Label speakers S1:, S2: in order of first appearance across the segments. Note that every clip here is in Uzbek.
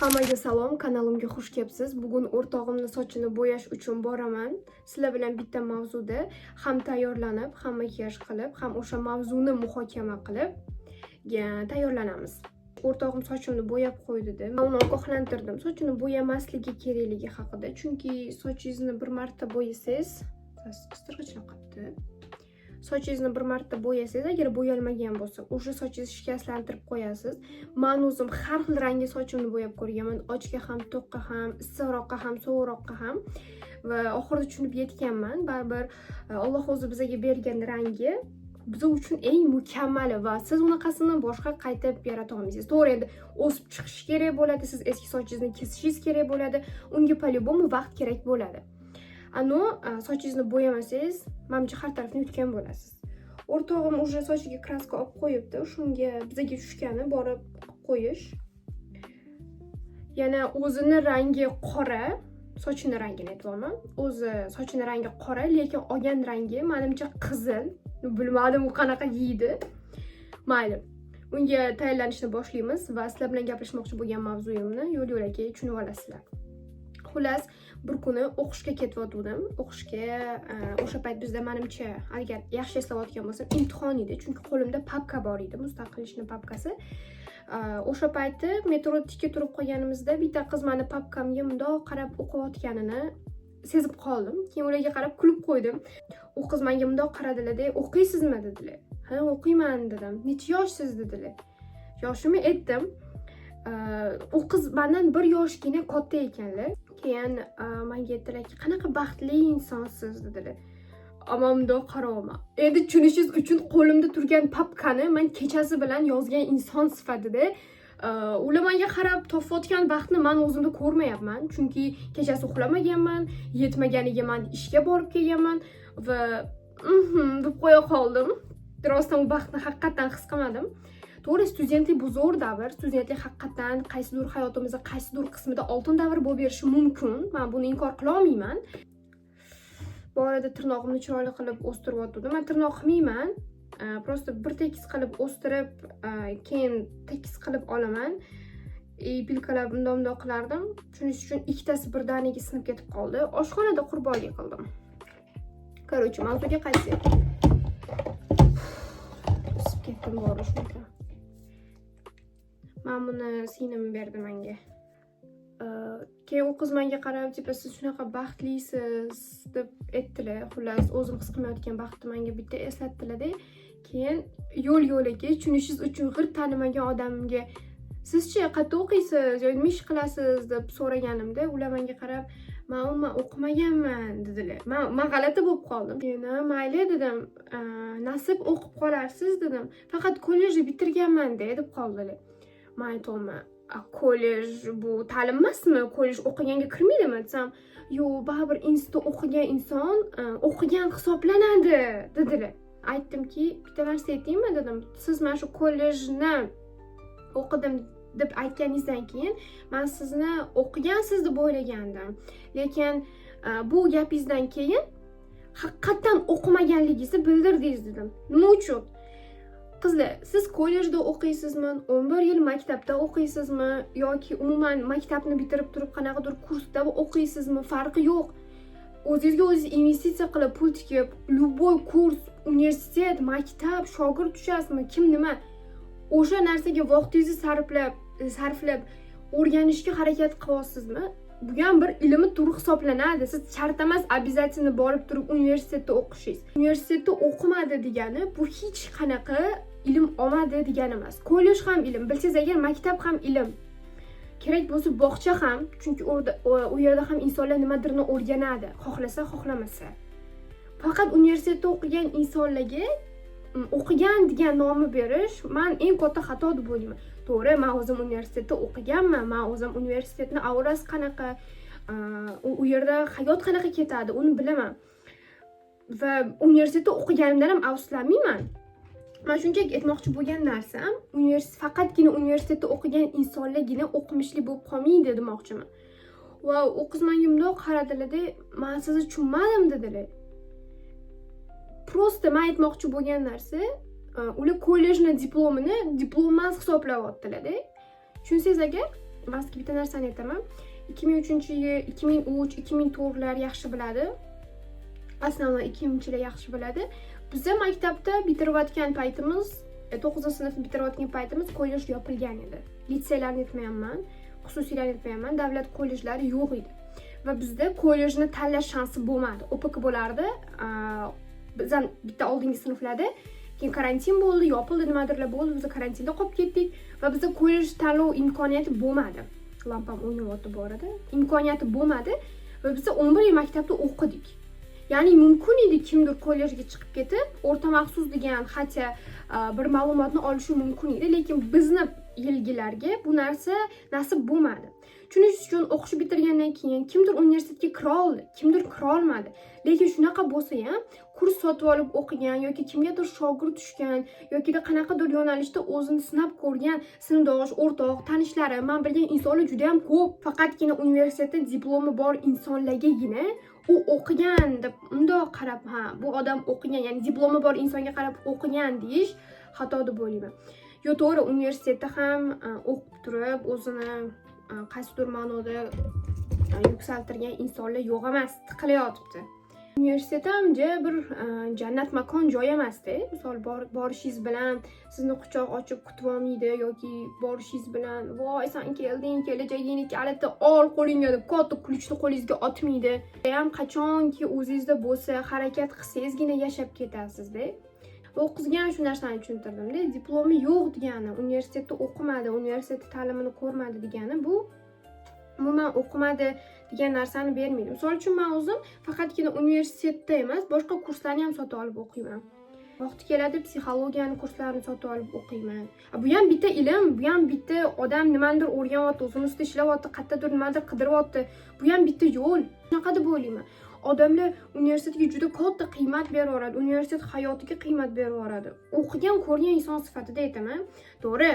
S1: Hammaga salom, kanalimga xush kelibsiz. Bugun o'rtog'imni sochini bo'yash uchun boraman. Sizlar bilan bitta mavzuda ham tayyorlanib, ham makiyaj qilib, ham o'sha mavzuni muhokama qilib tayyorlanamiz. O'rtog'im sochimni bo'yab qo'ydi-da. Men uni ogohlantirdim. Sochini bo'yamasligi kerakligi haqida. Chunki sochingizni bir marta bo'yasangiz, qistirg'ichlar qilibdi. Sochingizni bir marta bo'yasangiz, agar bo'yalmagan bo'lsa, o'sha sochingizni shikastlantirib qo'yasiz. Men o'zim har xil rangli sochimni bo'yab ko'rganman. Ochga ham, to'qqa ham, issiqroqqa ham, sovuqroqqa ham va oxirida tushunib yetganman. Baribir Alloh o'zi bizga bergan rangi biz uchun eng mukammali va siz unaqasini boshqa qaytib yarata olmaysiz. To'g'ri, endi o'sib chiqishi kerak bo'ladi, siz eski sochingizni kesishingiz kerak bo'ladi, unga по-любому vaqt kerak bo'ladi. Ano sochingizni bo'yamasangiz, menimcha har tarafni yutgan bo'lasiz. O'rtog'im уже sochiga kraska olib qo'yibdi, shunga bizga tushgani borib qo'yish. Yana o'zini rangi qora, sochini rangini aytmoqman. O'zi sochini rangi qora, lekin olgan rangi menimcha qizil. Bilmadim u qanaqa yeydi. Mayli. Unga tayyorlanishni boshlaymiz va sizlar bilan gaplashmoqchi bo'lgan mavzuyimni yo'l-yo'lakay tushunib olasizlar. Xullas, bir kuni o'qishga ketayotgandim. O'qishga o'sha payt bizda menimcha, agar yaxshi eslayotgan bo'lsam, imtihon edi, chunki qo'limda papka bor edi, mustaqil ishning papkasi. O'sha payti metroda tikka turib qolganimizda bitta qiz meni papkamga mundoq qarab o'qiyotganini sezib qoldim. Keyin ularga qarab kulib qo'ydim. U qiz menga mundoq qaradilar-da, "O'qiysizmi?" dedilar. "Ha, o'qiyman" dedim. "Necha yoshsiz?" dedilar. Yoshimni aytdim. U qiz mendan 1 yoshgina katta ekanlar. Keyin menga aytdilar-ki, "Qanaqa baxtli insonsiz" dedilar. Ammo mundoq qarayman. Endi tushunishingiz uchun qo'limda turgan papkani men kechasi bilan yozgan inson sifatida ular menga qarab topayotgan baxtni men o'zimda ko'rmayapman. Chunki kechasi uxlamaganman, yetmaganiga men ishga borib kelganman va deb qo'ya qoldim. Rostdan u baxtni haqiqatan his qilmadim. To'g'ri, studentlik bu zo'r davr. Studentlik haqiqatan qaysidir hayotimizda qaysidir qismida oltin davr bo'lib berishi mumkin. Men buni inkor qila olmayman. Bu orada tirnog'imni chiroyli qilib o'stirib o'tdim. Men tirnoq qilmayman. Prosta bir tekis qilib o'stirib, keyin tekis qilib olaman. Pilkalab bundoq qilardim. Shuning uchun ikkitasi birdaniga sinib ketib qoldi. Oshxonada qurbonlik qildim. Короче, mavzuga qaytsak. Isib ketdim borishmoqda. Men buni singlim berdi menga. Keyin u qiz menga qarab, "Tipa, siz shunaqa baxtlisiz" deb aytdilar. Xullas, o'zim his qilmayotgan baxtni menga bitta eslatdilar-da. Keyin yo'l-yo'lakay tushunishingiz uchun g'irt tanimagan odamga "Sizchi qayerda o'qiysiz yoki nima ish qilasiz?" deb so'raganimda, ular menga qarab, "Men umuman o'qimaganman" dedilar. Men g'alati bo'lib qoldim. Keyin "Mayli" dedim. "Nasib o'qib qolarsiz" dedim. "Faqat kollejni bitirganman" deb qoldilar. Men aytdim, "Kollej bu ta'lim emasmi? Kollej o'qiganga kirmaydimi?" desam, "Yo'q, baribir institutda o'qigan inson o'qigan hisoblanadi" dedilar. Aytdimki, "Bitta narsa aytaymi" dedim. "Siz mana shu kollejni o'qidim deb aytganingizdan keyin men sizni o'qigansiz deb o'ylagandim. Lekin bu gapingizdan keyin haqiqatan o'qimaganligingizni bildirdingiz" dedim. "Nima uchun? Qizlar, siz kollejda o'qiysizmi, 11 yil maktabda o'qiysizmi yoki umuman maktabni bitirib turib qanaqadir kursda o'qiysizmi, farqi yo'q. O'zingizga o'zingiz investitsiya qilib pul tikib, любой kurs, universitet, maktab, shogird tushasizmi, kim nima, o'sha narsaga vaqtingizni sarflab o'rganishga harakat qilyapsizmi? Bu ham bir ilmi turi hisoblanadi. Siz shart emas обязательно borib turib universitetda o'qishingiz. Universitetda o'qimadi degani bu hech qanaqa ilm olmadi degani emas. Kollej ham ilm, bilsangiz agar maktab ham ilm. Kerak bo'lsa bog'cha ham, chunki u yerda ham insonlar nimadirni o'rganadi, xohlasa, xohlamasa. Faqat universitetda o'qigan insonlarga o'qigan degan nomni berish men eng katta xato deb o'ylayman. To'g'ri, men o'zim universitetda o'qiganman. Men o'zim universitetni aurasi qanaqa, u yerda hayot qanaqa ketadi, uni bilaman. Va universitetda o'qiganimdan ham afsuslanmayman. Men shunchaki aytmoqchi bo'lgan narsam, faqatgina universitetda o'qigan insonlargina o'qimishli bo'lib qolmaydi demoqchiman. Va u qiz menga bundoq qaradilar-da, "Men sizni tushunmadim" dedilar. Prosta men aytmoqchi bo'lgan narsa, ular kollejni diplomini diplom emas hisoblayaptilar-da. Tushunsangiz agar, Maski bitta narsani aytaman. 2003-yil, 2003, 2004lar yaxshi biladi. Основной 2000-chilar yaxshi biladi. Bizda maktabda bitirayotgan paytimiz, 9-sinfni bitirayotgan paytimiz kollej yopilgan edi. Litseylarni aytmayapman, xususiylarni aytmayapman, davlat kollejlari yo'q edi. Va bizda kollejni tanlash shansi bo'lmadi. OPK bo'lardi. Bizdan bitta oldingi sinflarda keyin karantin bo'ldi, yopildi, nimadirlar bo'ldi. Biz karantinda qolib ketdik va bizda kollej tanlov imkoniyati bo'lmadi. Lampam o'ynayapti bu orada. Imkoniyati bo'lmadi va biz 11 yil maktabda o'qidik. Ya'ni mumkin edi kimdir kollejga chiqib ketib, o'rta maxsus degan hatto bir ma'lumotni olishi mumkin edi, lekin bizni yilgilarga bu narsa nasib bo'lmadi. Shuning uchun o'qish bitirgandan keyin kimdir universitetga kira oldi, kimdir kira olmadi. Lekin shunaqa bo'lsa ham, kurs sotib olib o'qigan yoki kimgadir shogird tushgan yoki qanaqadir yo'nalishda o'zini sinab ko'rgan sinfdosh, o'rtoq, tanishlari, men bilgan insonlar juda ham ko'p. Faqatgina universitetda diplomi bor insonlargagina u o'qigan deb undoq qarab, ha, bu odam o'qigan, ya'ni diplomi bor insonga qarab o'qigan deyish xato deb o'ylayman. Yo, to'g'ri, universitetda ham o'qib turib o'zini qaysidir ma'noda yuksaltirgan insonlar yo'q emas, tiqilayotibdi. Universitet ham bir jannat makon joy emas-da. Misol borishingiz bilan sizni quchoq ochib kutib olmaydi yoki borishingiz bilan voy sen kelding, kelajagingni kaliti ol qo'lingga deb katta kulchni qo'lingizga otmaydi. Ham qachonki o'zingizda bo'lsa, harakat qilsangizgina yashab ketasiz-da. Va qizga ham shu narsani tushuntirdim-da. Diplomi yo'q degani, universitetda o'qimadi, universitet ta'limini ko'rmadi degani bu umuman o'qimadi degan narsani bermaydi. Misol uchun men o'zim faqatgina universitetda emas, boshqa kurslarni ham sotib olib o'qiyman. Vaqti keladi psixologiyani kurslarini sotib olib o'qiyman. Bu ham bitta ilm, bu ham bitta odam nimadir o'rganyapti, o'zini ustida ishlayapti, qayerdadir nimadir qidiryapti. Bu ham bitta yo'l. Shunaqa deb o'ylayman. Odamlar universitetga juda katta qiymat beraveradi, universitet hayotiga qiymat beraveradi. O'qigan, ko'rgan inson sifatida aytaman. To'g'ri,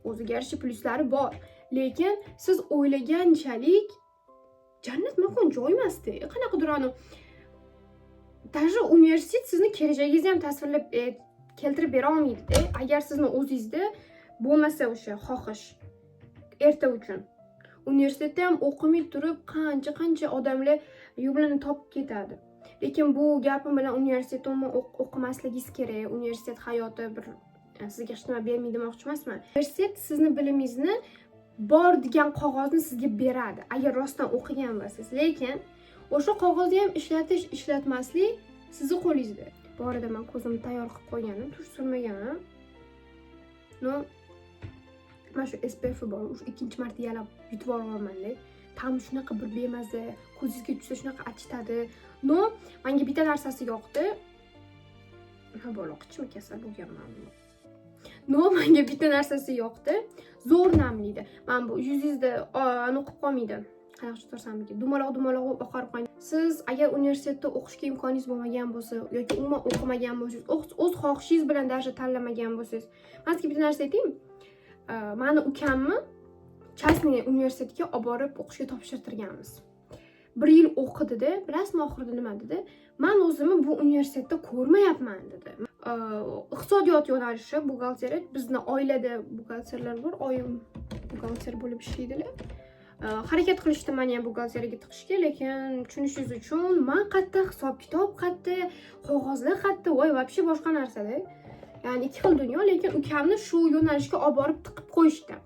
S1: o'ziga yarasha plyuslari bor, lekin siz o'ylaganchalik jannat makon joy emas-da. Qanaqadir даже universitet sizni kelajagingizni ham tasvirlab keltirib bera olmaydi-da. Agar sizni o'zingizda bo'lmasa o'sha xohish erta uchun. Universitetda ham o'qimay turib qancha odamlar yo'lini topib ketadi. Lekin bu gapim bilan universitetda o'qimasligingiz kerak. Universitet hayoti bir sizga hech nima bermaydi demoqchi emasman. Universitet sizni bilimingizni bor degan qog'ozni sizga beradi, agar rostdan o'qigan bo'lsangiz. Lekin o'sha qog'ozni ham ishlatish, ishlatmaslik sizning qo'lingizda. Bu orada men ko'zimni tayyor qilib qo'yganim, tush surmaganim. No, mana shu SPF bor, o'sha ikkinchi marta yalab yutib olganman-da. Tam shunaqa bir bemaza, ko'zingizga tushsa shunaqa achitadi. No, menga bitta narsasi yoqdi. Ha, bola qichmi kasal bo'lganman. No, menga bitta narsasi yoqdi. Zo'r namlaydi. Men bu yuzingizda o'qib qolmaydi. Qanaqa tursam ekan, dumaloq oqarib qo'yadi. Siz agar universitetda o'qishga imkoningiz bo'lmagan bo'lsa yoki umuman o'qimagan bo'lsangiz, o'z xohishingiz bilan darsa tanlamagan bo'lsangiz, men sizga bitta narsa aytaymi? Meni ukamni частный universitetga olib borib o'qishga topshirtirganmiz. 1 yil o'qidi-da, bilasizmi oxirida nima dedi? Men o'zimni bu universitetda ko'rmayapman dedi. Iqtisodiyot yo'nalishi, buxgalteriya, bizning oilada buxgalterlar bor, oyim buxgalter bo'lib ishlaydilar. Harakat qilishdi meni ham buxgalteriyaga tiqishga, lekin tushunishingiz uchun men qayerda hisob-kitob, qayerda qog'ozlar, qayerda voy вообще boshqa narsada. Ya'ni ikki xil dunyo, lekin ukamni shu yo'nalishga olib borib tiqib qo'yishdi.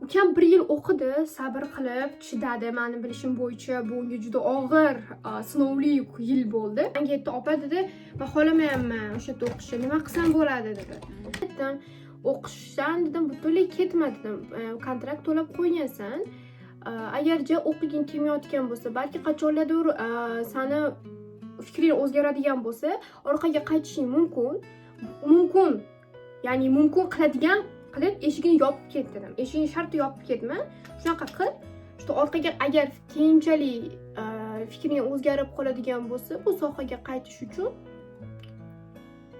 S1: Ukam 1 yil o'qidi, sabr qilib, chidadi. Meni bilishim bo'yicha bu unga juda og'ir, sinovli yil bo'ldi. Menga aytdi, "Opa," dedi, "men xohlamayapman o'sha yerda o'qishni. Nima qilsam bo'ladi?" dedi. Aytdim, "O'qishdan," dedim, "butunlay ketma," dedim. "Kontrakt to'lab qo'ygansan. Agar o'qiging kelmayotgan bo'lsa, balki qachonlardir seni fikring o'zgaradigan bo'lsa, orqaga qaytishing mumkin. Ya'ni mumkin qiladigan qilib eshigini yopib ket dedim. Eshigini shart yopib ketma. Shunaqa qil. Shu orqaga agar keyinchalik fikring o'zgarib qoladigan bo'lsa, bu sohaga qaytish uchun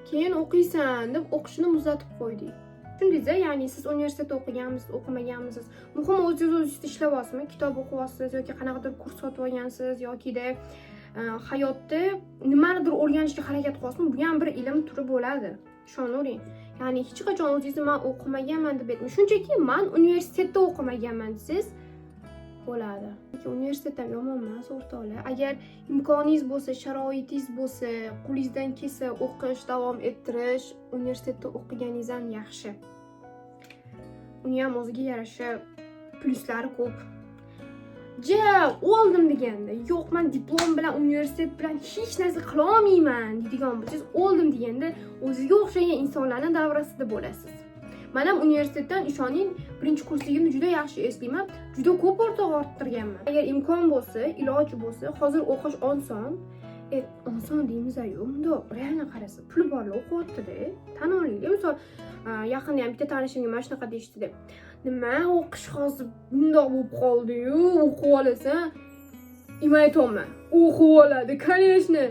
S1: keyin o'qiysan deb o'qishni muzlatib qo'ydik. Shundayda, ya'ni siz universitetda o'qiganmisiz, o'qimaganmisiz, muhim o'zingiz ishlayapsizmi, kitob o'qiyapsiz yoki qanaqadir kurs sotib olgansiz yoki-da hayotda nimadir o'rganishga harakat qilyapsizmi, bu ham bir ilm turi bo'ladi. Ishonavering. Ya'ni hech qachon o'zingizni men o'qimaganman deb aytmang. Shunchaki men universitetda o'qimaganman desangiz bo'ladi. Universitet ham yomon emas, o'rtoqlar. Agar imkoningiz bo'lsa, sharoitingiz bo'lsa, qo'lingizdan kelsa o'qish, davom ettirish, universitetda o'qiganingiz ham yaxshi. Uni ham o'ziga yarasha plyuslari ko'p. Oldim deganda, yo'q men diplom bilan, universitet bilan hech narsa qila olmayman deydigan bo'lsangiz, oldim deganda o'zingizga o'xshagan insonlarning davrasida bo'lasiz. Men ham universitetdan ishoning, birinchi kursligimni juda yaxshi eslayman. Juda ko'p o'rtoq orttirganman. Agar imkon bo'lsa, iloji bo'lsa, hozir o'qish oson. Oson deymiz-ku, bundoq realni qarasa, puli borlar o'qiyapti-da. Tan oling. Misol, yaqinda ham bitta tanishimga mana shunaqa deyishdi deb. Nima o'qish hozir bundoq bo'lib qoldi-yu, o'qib olasan. Nima aytayman? O'qib oladi, конечно.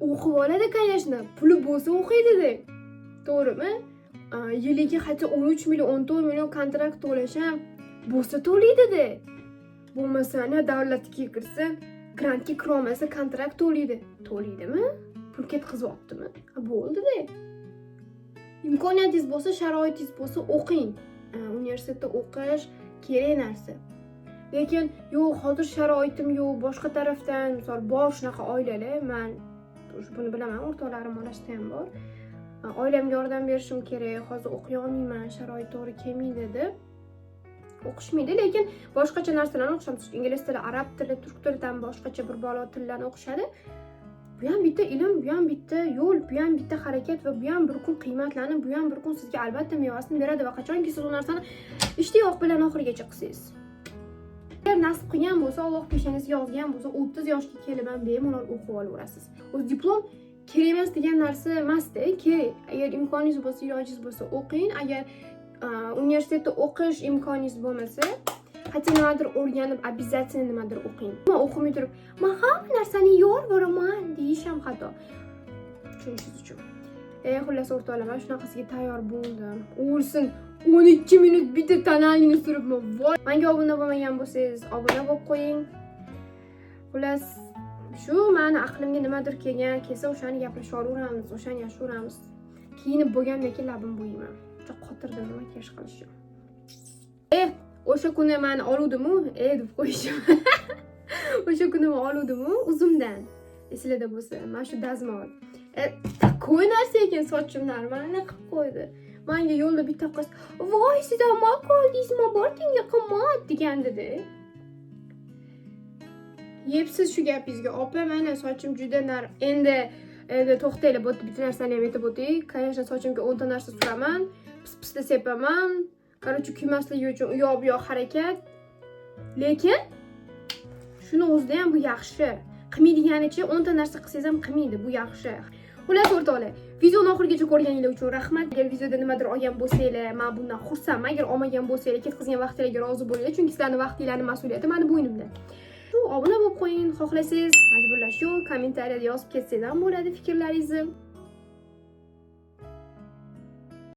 S1: O'qib oladi, конечно. Puli bo'lsa o'qiydi-da. To'g'rimi? Yiliga hatto 13 million, 14 million kontrakt to'lasham bo'lsa to'laydi-da. Bo'lmasa, davlatga kirsa, grantga kira olmasa kontrakt to'laydi. To'laydimi? Pul ketqizyaptimi? Bo'ldi-da. Imkoniyatingiz bo'lsa, sharoitingiz bo'lsa, o'qing. Universitetda o'qish kerak narsa. Lekin yo'q, hozir sharoitim yo'q, boshqa tarafdan, misol, bor shunaqa oilalar, men buni bilaman, o'rtoqlarim orasida ham bor. Oilamga yordam berishim kerak, hozir o'qiy olmayman, sharoit to'g'ri kelmaydi deb o'qishmaydi, lekin boshqacha narsalarni o'qishadi. Ingliz tili, arab tili, turk tilidan boshqacha bir balo tillarni o'qishadi. Bu ham bitta ilm, bu ham bitta yo'l, bu ham bitta harakat va bu ham bir kun qiymatlanib, bu ham bir kun sizga albatta mevasini beradi va qachonki siz u narsani ishtiyoq bilan oxirigacha qilsangiz. Agar nasib qilgan bo'lsa, Alloh peshangizga yozgan bo'lsa, 30 yoshga kelib ham bemalol o'qib olaverasiz. O'z diplom kerak emas degan narsa emas-da, kerak. Agar imkoningiz bo'lsa, ilojingiz bo'lsa o'qing. Agar universitetda o'qish imkoningiz bo'lmasa, hatto nimadir o'rganib, обязательно nimadir o'qing. Men o'qimay turib, men hamma narsani yo'l boraman deyish ham xato. Tushunishingiz uchun. Xullas o'rtoqlar, men shunaqasiga tayyor bo'ldim. O'lsin 12 minut bitta tonalini suribman. Voy. Menga obuna bo'lmagan bo'lsangiz, obuna bo'lib qo'ying. Xullas shu meni aqlimga nimadir kelsa, o'shani gaplashaveramiz, o'shani yashaveramiz. Kiyinib bo'lgandan keyin labim bo'yayman. Juda qotirdim nima kesh qilishim. O'sha kuni meni oluvdim-u, deb qo'yishim. O'sha kuni men oluvdim-u uzumdan. Esingizda bo'lsa, mana shu dazmol. Takoy narsa ekan, sochim normalni qilib qo'ydi. Menga yo'lda bitta qiz, "Voy, siz ham qoldingizmi? Bortingga qimmat" degandi-da. Yepsiz shu gapingizga, opa, mana sochim juda endi to'xtaylar, bo'tdi bitta narsani ham aytib o'ting. Конечно, sochimga 10 ta narsa suraman, pis-pisda sepaman. Короче, kuymasligi uchun u yoq bu yoq harakat. Lekin shuni o'zida ham bu yaxshi. Qilmaydiganicha 10 ta narsa qilsangiz ham qilmaydi, bu yaxshi. Xullas o'rtoqlar, videoni oxirigacha ko'rganingiz uchun rahmat. Agar videoda nimadir olgan bo'lsanglar, men bundan xursandman. Agar olmagan bo'lsanglar, ketkizgan vaqtingizga rozi bo'linglar, chunki sizlarning vaqtinglarning mas'uliyati meni bo'ynimda. Obuna bo'lib qo'ying, xohlasangiz majburlash yo'q, kommentariyada yozib ketsangiz ham bo'ladi fikrlaringizni.